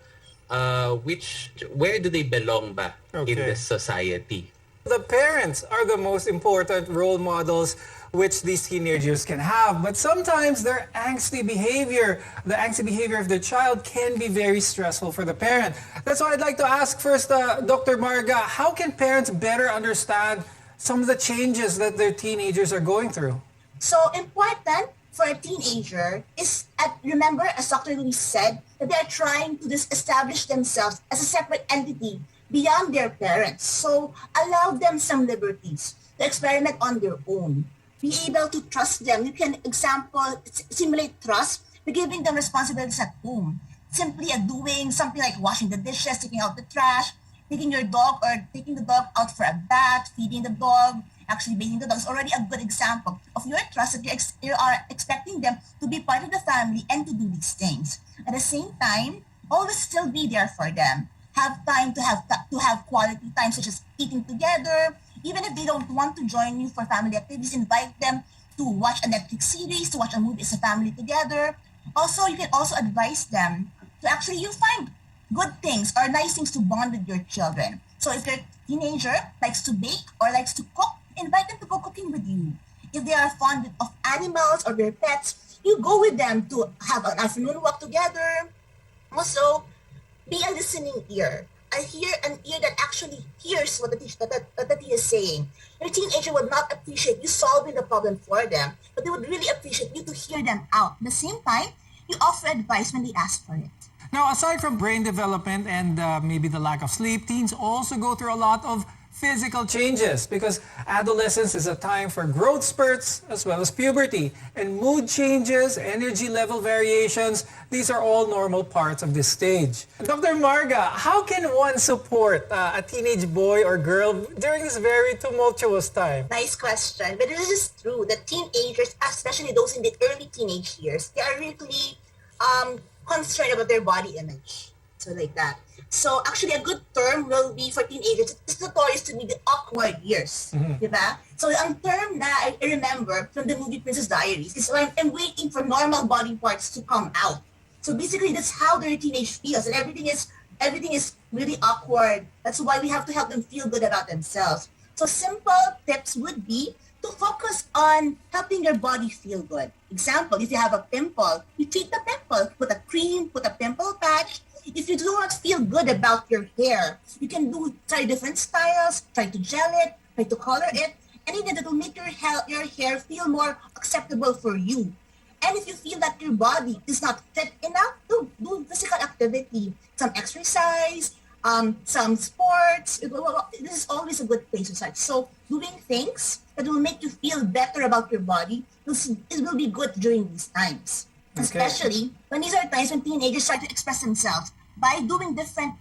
where do they belong ba in this society. The parents are the most important role models which these teenagers can have, but sometimes their angsty behavior, the angsty behavior of their child can be very stressful for the parent. That's why I'd like to ask first, Dr. Marga, how can parents better understand some of the changes that their teenagers are going through? So important for a teenager is, remember, as Dr. Luis said, that they are trying to establish themselves as a separate entity beyond their parents. So allow them some liberties to experiment on their own. Be able to trust them. You can, simulate trust by giving them responsibilities at home. Simply doing something like washing the dishes, taking out the trash. taking your dog or taking the dog out for a bath, feeding the dog, actually bathing the dog is already a good example of your trust that you are expecting them to be part of the family and to do these things. At the same time, always still be there for them. Have time to have quality time, such as eating together. Even if they don't want to join you for family activities, invite them to watch a Netflix series, to watch a movie as a family together. Also, you can also advise them to actually you find good things or nice things to bond with your children. So if your teenager likes to bake or likes to cook, invite them to go cooking with you. If they are fond of animals or their pets, you go with them to have an afternoon walk together. Also, be a listening ear. An ear that actually hears what the teacher is saying. Your teenager would not appreciate you solving the problem for them, but they would really appreciate you to hear them out. At the same time, you offer advice when they ask for it. Now, aside from brain development and maybe the lack of sleep, teens also go through a lot of physical changes because adolescence is a time for growth spurts as well as puberty. And mood changes, energy level variations, these are all normal parts of this stage. Dr. Marga, how can one support a teenage boy or girl during this very tumultuous time? Nice question. But it is true that teenagers, especially those in the early teenage years, they are really concerned about their body image. So like that. So actually a good term will be for teenagers, it's notorious to be the awkward years. Diba? So ang term na I remember from the movie Princess Diaries is when I'm waiting for normal body parts to come out. So basically that's how their teenage feels, and everything is really awkward. That's why we have to help them feel good about themselves. So simple tips would be to focus on helping your body feel good. Example, if you have a pimple, you treat the pimple. Put a cream, put a pimple patch. If you do not feel good about your hair, you can try different styles, try to gel it, try to color it, anything that will make your hair feel more acceptable for you. And if you feel that your body is not fit enough, do physical activity, some exercise, some sports. This is always a good place to start. So doing things that will make you feel better about your body, it will be good during these times. Okay. Especially when these are times when teenagers start to express themselves by doing different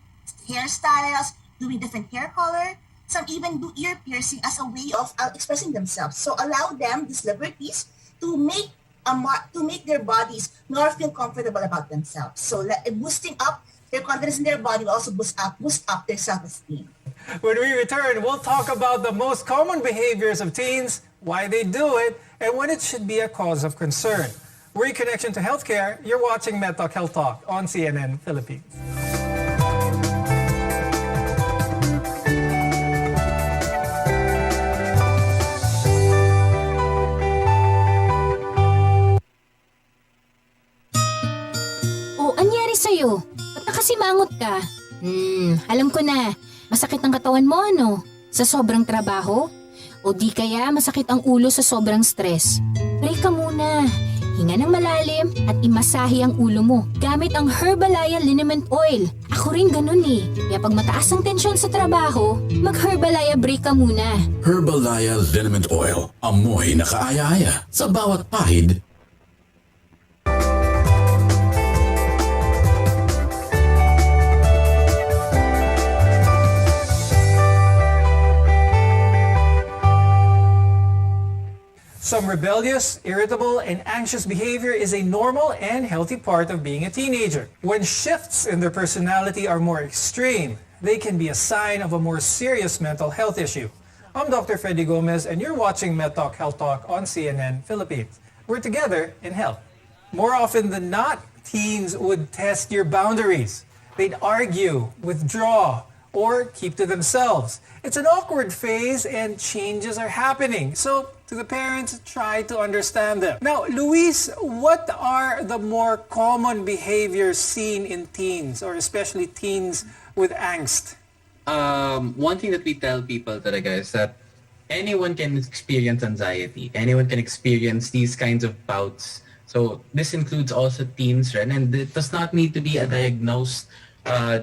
hairstyles, doing different hair color. Some even do ear piercing as a way of expressing themselves. So allow them these liberties to make their bodies more feel comfortable about themselves. So boosting up their confidence in their body will also boost up their self-esteem. When we return, we'll talk about the most common behaviors of teens, why they do it, and when it should be a cause of concern. We're in connection to healthcare. You're watching MedTalk Health Talk on CNN Philippines. Oh, anyari sa'yo? Ba't nakasimangot ka? Alam ko na. Masakit ang katawan mo, ano? Sa sobrang trabaho? O di kaya masakit ang ulo sa sobrang stress? Break ka muna. Hinga ng malalim at imasahe ang ulo mo gamit ang Herbalaya Liniment Oil. Ako rin ganun eh. Kaya pag mataas ang tensyon sa trabaho, mag-Herbalaya break ka muna. Herbalaya Liniment Oil. Amoy na kaaya-aya sa bawat pahid. Some rebellious, irritable, and anxious behavior is a normal and healthy part of being a teenager. When shifts in their personality are more extreme, they can be a sign of a more serious mental health issue. I'm Dr. Freddy Gomez, and you're watching MedTalk Health Talk on CNN Philippines. We're together in health. More often than not, teens would test your boundaries. They'd argue, withdraw, or keep to themselves. It's an awkward phase and changes are happening. So, to the parents, try to understand them. Now, Luis, what are the more common behaviors seen in teens, or especially teens with angst? One thing that we tell people talaga is that anyone can experience anxiety. Anyone can experience these kinds of bouts. So this includes also teens, right? And it does not need to be a diagnosed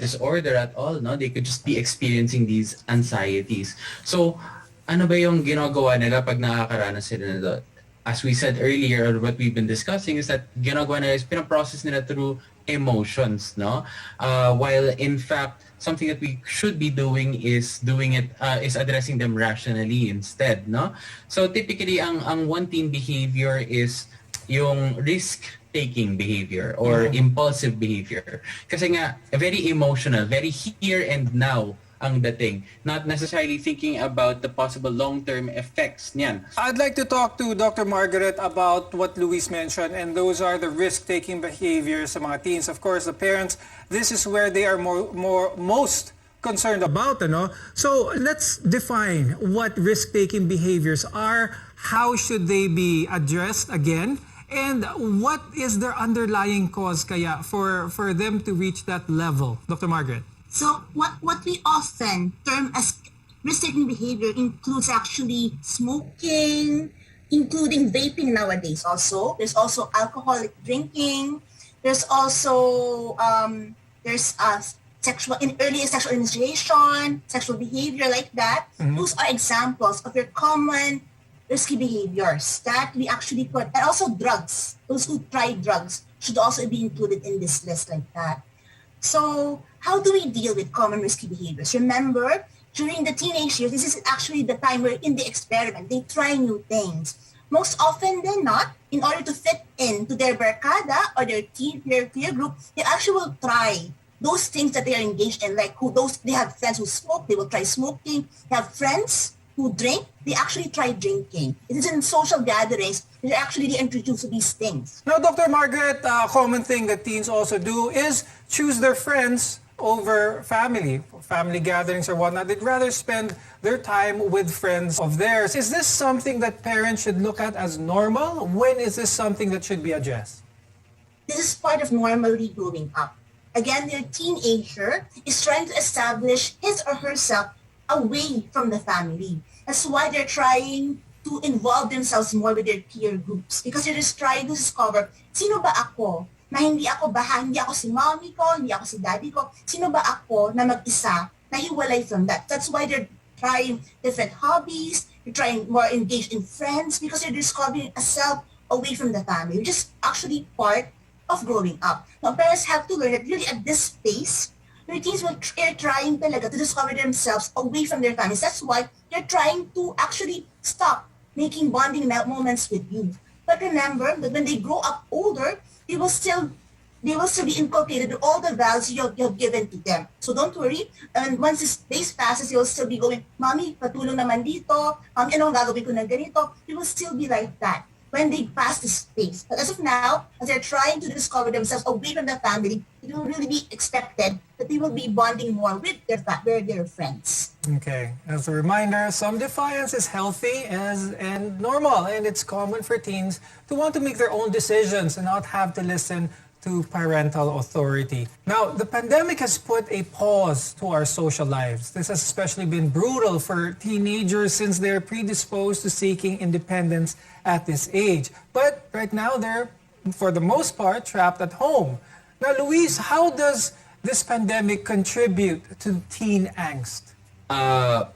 disorder at all, no? They could just be experiencing these anxieties. So, ano ba yung ginagawa nila pag nakakaranas sila nito? As we said earlier, or what we've been discussing, is that ginagawa nila is pinaprocess nila through emotions, no? While in fact, something that we should be doing is addressing them rationally instead, no? So typically, ang one teen behavior is yung risk-taking behavior or impulsive behavior. Kasi nga, very emotional, very here and now ang dating, not necessarily thinking about the possible long-term effects niyan. I'd like to talk to Dr. Margaret about what Luis mentioned, and those are the risk-taking behaviors sa mga teens. Of course, the parents, this is where they are most concerned about, ano? So let's define what risk-taking behaviors are, how should they be addressed again, and what is their underlying cause kaya for them to reach that level? Dr. Margaret. So what we often term as risk-taking behavior includes actually smoking, including vaping nowadays also. There's also alcoholic drinking. There's also early sexual initiation, sexual behavior like that. Those are examples of your common risky behaviors that we actually put. And also drugs. Those who try drugs should also be included in this list like that. So how do we deal with common risky behaviors? Remember, during the teenage years, this is actually the time where in the experiment, they try new things. Most often than not, in order to fit into their barkada or their peer group, they actually will try those things that they are engaged in. Like they have friends who smoke, they will try smoking. They have friends who drink, they actually try drinking. It is in social gatherings that actually introduced to these things. Now, Dr. Margaret, a common thing that teens also do is choose their friends over family gatherings or whatnot. They'd rather spend their time with friends of theirs. Is this something that parents should look at as normal? When is this something that should be addressed? This is part of normally growing up. Again, their teenager is trying to establish his or herself away from the family. That's why they're trying to involve themselves more with their peer groups because they're just trying to discover, sino ba ako na hindi ako hindi ako si mommy ko, hindi ako si daddy ko, sino ba ako na mag-isa, na hiwalay from that. That's why they're trying different hobbies, they're trying more engaged in friends because they're discovering a self away from the family, which is actually part of growing up. Now, parents have to learn that really at this pace, your teens are trying talaga to discover themselves away from their families. That's why they're trying to actually stop making bonding moments with you. But remember that when they grow up older, they will still be inculcated with all the values you have given to them. So don't worry. And once this days passes, you'll still be going, Mommy, patulong naman dito. Mommy, anong gagawin ko na ganito? You will still be like that when they pass this phase. But as of now, as they're trying to discover themselves away from the family, it will really be expected that they will be bonding more with their friends. Okay. As a reminder, some defiance is healthy and normal, and it's common for teens to want to make their own decisions and not have to listen to parental authority. Now, the pandemic has put a pause to our social lives. This has especially been brutal for teenagers since they're predisposed to seeking independence at this age. But right now, they're, for the most part, trapped at home. Now, Luis, how does this pandemic contribute to teen angst?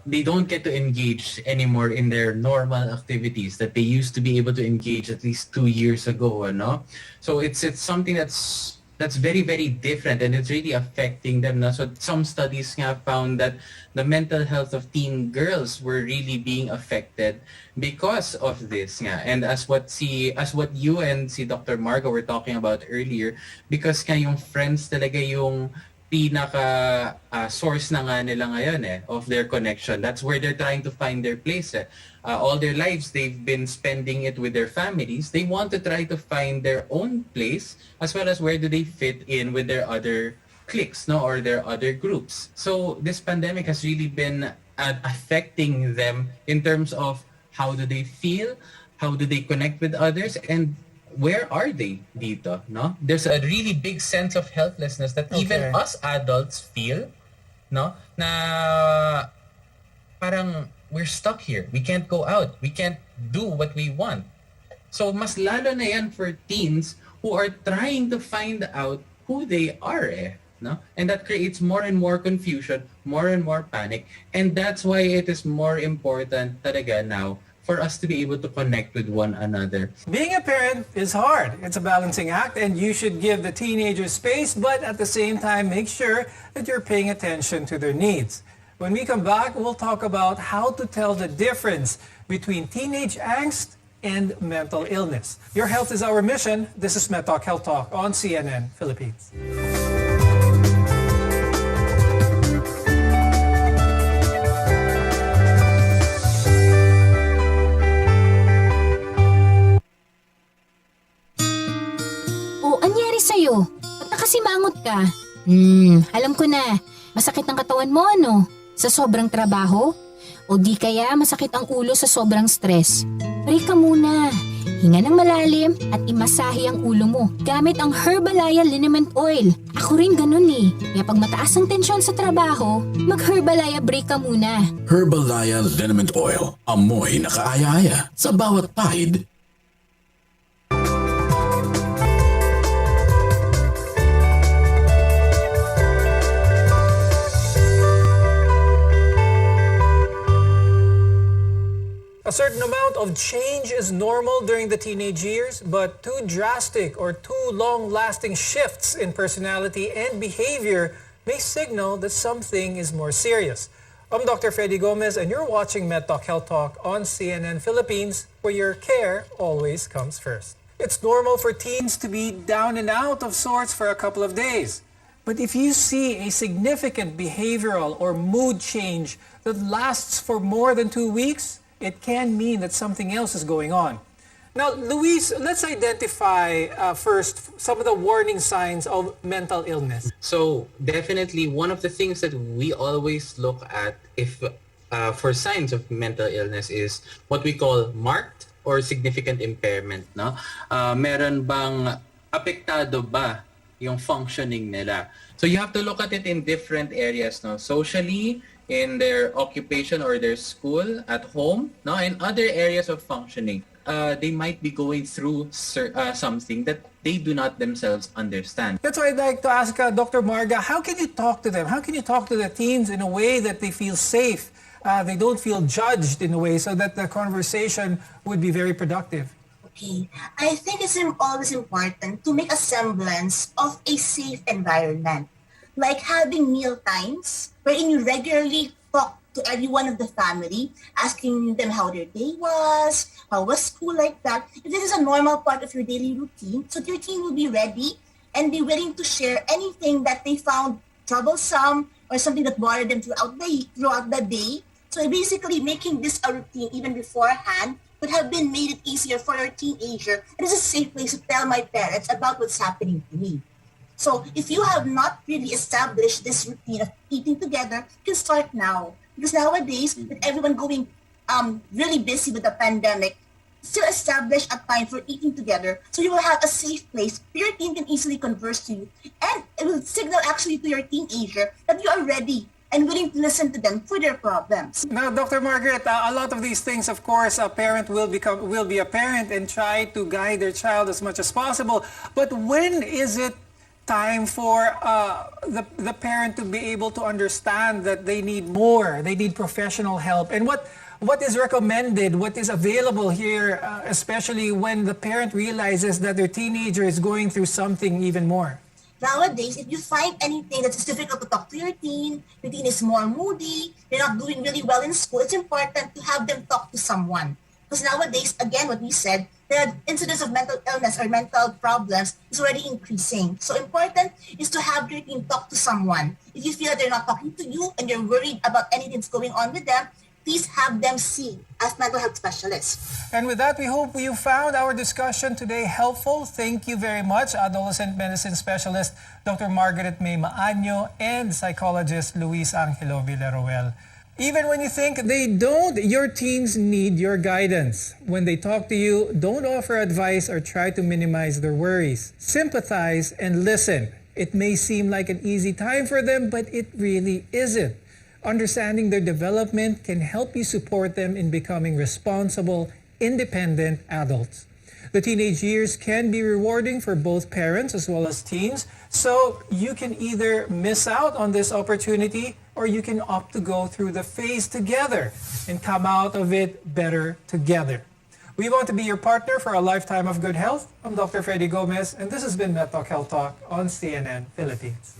They don't get to engage anymore in their normal activities that they used to be able to engage at least 2 years ago, no? So it's something that's very, very different, and it's really affecting them. No? So some studies have found that the mental health of teen girls were really being affected because of this. Yeah. And as what you and Dr. Margo were talking about earlier, because yung friends talaga yung pinaka source na nga nila ngayon of their connection. That's where they're trying to find their place. All their lives, they've been spending it with their families. They want to try to find their own place as well as where do they fit in with their other cliques, no, or their other groups. So this pandemic has really been affecting them in terms of how do they feel, how do they connect with others, and where are they dito, no? There's a really big sense of helplessness that even us adults feel, no? Na parang we're stuck here. We can't go out. We can't do what we want. So mas lalo na yan for teens who are trying to find out who they are, no? And that creates more and more confusion, more and more panic. And that's why it is more important talaga now for us to be able to connect with one another. Being a parent is hard. It's a balancing act, and you should give the teenagers space, but at the same time, make sure that you're paying attention to their needs. When we come back, we'll talk about how to tell the difference between teenage angst and mental illness. Your health is our mission. This is MedTalk Health Talk on CNN Philippines. Anyari sa'yo? Ba't nakasimangot ka? Alam ko na. Masakit ang katawan mo, ano? Sa sobrang trabaho? O di kaya masakit ang ulo sa sobrang stress? Break ka muna. Hinga ng malalim at imasahe ang ulo mo gamit ang Herbalaya Liniment Oil. Ako rin ganun eh. Kaya pag mataas ang tensyon sa trabaho, mag-Herbalaya break ka muna. Herbalaya Liniment Oil. Amoy na kaaya-aya sa bawat pahid. A certain amount of change is normal during the teenage years, but too drastic or too long-lasting shifts in personality and behavior may signal that something is more serious. I'm Dr. Freddy Gomez, and you're watching MedTalk Health Talk on CNN Philippines, where your care always comes first. It's normal for teens to be down and out of sorts for a couple of days. But if you see a significant behavioral or mood change that lasts for more than 2 weeks, it can mean that something else is going on. Now, Luis, let's identify first some of the warning signs of mental illness. So definitely one of the things that we always look at if for signs of mental illness is what we call marked or significant impairment. No? Meron bang apektado ba yung functioning nila? So you have to look at it in different areas. No? Socially, in their occupation or their school, at home, no, in other areas of functioning, they might be going through something that they do not themselves understand. That's why I'd like to ask Dr. Marga, how can you talk to them? How can you talk to the teens in a way that they feel safe, they don't feel judged in a way, so that the conversation would be very productive? Okay, I think it's always important to make a semblance of a safe environment, like having meal times wherein you regularly talk to everyone of the family, asking them how their day was, how was school, like that. If this is a normal part of your daily routine, so your team will be ready and be willing to share anything that they found troublesome or something that bothered them throughout the day. So basically making this a routine even beforehand would have been made it easier for your teenager. It is a safe place to tell my parents about what's happening to me. So if you have not really established this routine of eating together, you can start now. Because nowadays, with everyone going really busy with the pandemic, still establish a time for eating together so you will have a safe place where your teen can easily converse to you. And it will signal actually to your teenager that you are ready and willing to listen to them for their problems. Now, Dr. Margaret, a lot of these things, of course, a parent will be a parent and try to guide their child as much as possible. But when is it time for the parent to be able to understand that they need more, they need professional help? And what is recommended, what is available here, especially when the parent realizes that their teenager is going through something even more? Nowadays, if you find anything that is difficult to talk to your teen is more moody, they're not doing really well in school, it's important to have them talk to someone. Because nowadays, again, what we said, the incidence of mental illness or mental problems is already increasing. So important is to have your team talk to someone. If you feel that they're not talking to you and you're worried about anything that's going on with them, please have them see as mental health specialists. And with that, we hope you found our discussion today helpful. Thank you very much, adolescent medicine specialist Dr. Margaret May Maanyo and psychologist Luis Angelo Villaruel. Even when you think they don't, your teens need your guidance. When they talk to you, don't offer advice or try to minimize their worries. Sympathize and listen. It may seem like an easy time for them, but it really isn't. Understanding their development can help you support them in becoming responsible, independent adults. The teenage years can be rewarding for both parents as well as teens, so you can either miss out on this opportunity or you can opt to go through the phase together and come out of it better together. We want to be your partner for a lifetime of good health. I'm Dr. Freddy Gomez, and this has been MedTalk Health Talk on CNN Philippines.